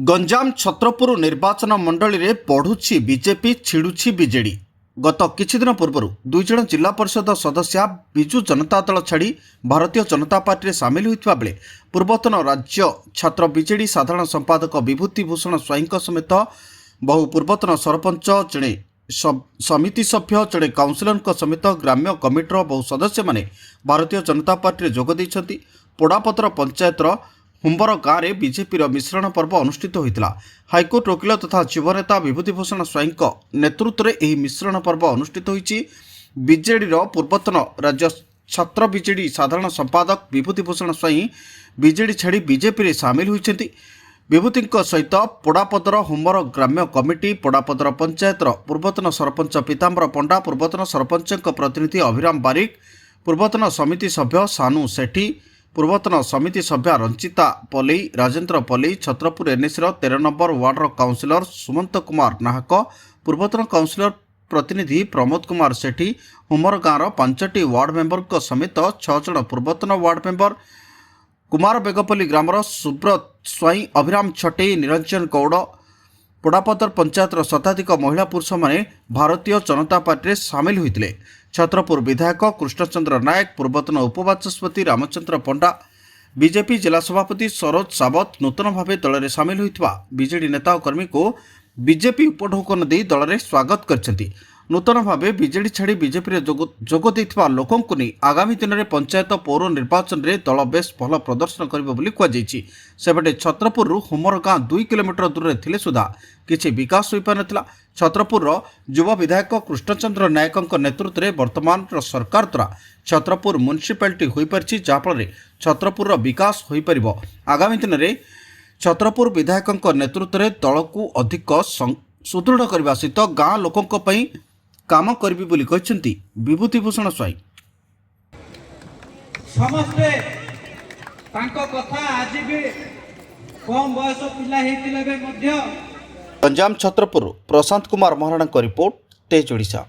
गंजाम छत्रपुर निर्वाचन मंडली रे पढ़ुछि बीजेपी छिड़ुछि बीजेडी। गत किछि दिन पूर्व दुई जन जिला परिषद सदस्य बिजु जनता दल छाड़ी भारतीय जनता पार्टी रे सामिल होइतबा बेले पूर्वतन राज्य छात्र बीजेडी साधारण संपादक विभूति भूषण स्वाईं समेत बहु पूर्वतन सरपंच जड़े समिति सभ्य जड़े काउंसिलर समेत ग्राम्य कमिटर बहु सदस्य माने भारतीय जनता पार्टी रे जोग दैछन्ति। पोड़ापतर पंचायतर हुंबर गाँव में बीजेपी मिश्रण पर्व अनुष्ठित होता। हाइकोर्ट वकिल तथा युवनेता विभूति भूषण स्वाईं नेतृत्व में यह मिश्रण पर्व अनुष्ठित होती। बीजेडी पूर्वतन राज्य छात्र बीजेडी साधारण संपादक विभूति भूषण स्वाईं बीजेडी छाड़ी बीजेपी में सामिल होती। विभूति सहित पोड़ापदर हुंबर ग्राम्य कमिटी, पोड़ापदर पंचायतर पूर्वतन सरपंच पीताम्बर पंडा, पूर्वतन सरपंच प्रतिनिधि अभिराम बारिक, पूर्वतन समिति सभ्य सानू सेठी, पूर्वतन समिति सभ्या रंचिता पलई, राजेन्द्र पलई, छत्रपुर एनएसी 13 नंबर वार्डर काउंसिलर सुमंत कुमार नाहक, पूर्वतन काउंसिलर प्रतिनिधि प्रमोद कुमार सेठी, हुमर गाँवर 5टी वार्ड मेंबर समेत 6 जन पूर्वतन वार्ड मेंबर, कुमार बेगपल्ली ग्रामर सुब्रत स्वाईं, अभिराम छटेई, निरंजन गौड़, पोड़ापदर पंचायतर शताधिक महिला पुरुष माने भारतीय जनता पार्टी सामिल होते। छत्रपुर विधायक कृष्णचंद्र नायक, पूर्वतन उपबाचस्पति रामचंद्र पंडा, बीजेपी जिला सभापति सरोज सावत नूतन भाव दल में सामिल होता बीजेडी नेता और कर्मी को बीजेपी उपढौकन दे दल में स्वागत करछन्ति। नूतन भाव बीजेडी छाड़ी बीजेपी जोग देथिबा लोकों को नहीं आगामी दिन में पंचायत पौर निर्वाचन में दल बेस भल प्रदर्शन करिबो बोली कहुଯାଇଛି। सेपटे छत्रपुर हुमर गाँ 2 किलोमीटर दूर में थिले सुधा किछि विकास हो पारनथिला। छत्रपुर युवा विधायक कृष्णचंद्र नायक नेतृत्व में वर्तमान सरकार द्वारा छत्रपुर म्युनिसिपालिटी हो पारिछि, जहाँफल छत्रपुर विकास हो पारिबो। आगामी दिन में छत्रपुर विधायक नेतृत्व में दल को अधिक सुदृढ़ करने सहित गाँ लोकों काम करिबी बोली कहछन्ति विभूति भूषण स्वाईं। समस्ते तांको कथा आज भी कम बयस पिला हेतिले बे मध्य गंजाम छत्रपुर प्रशांत कुमार महाराणा रिपोर्ट, तेज ओडिशा।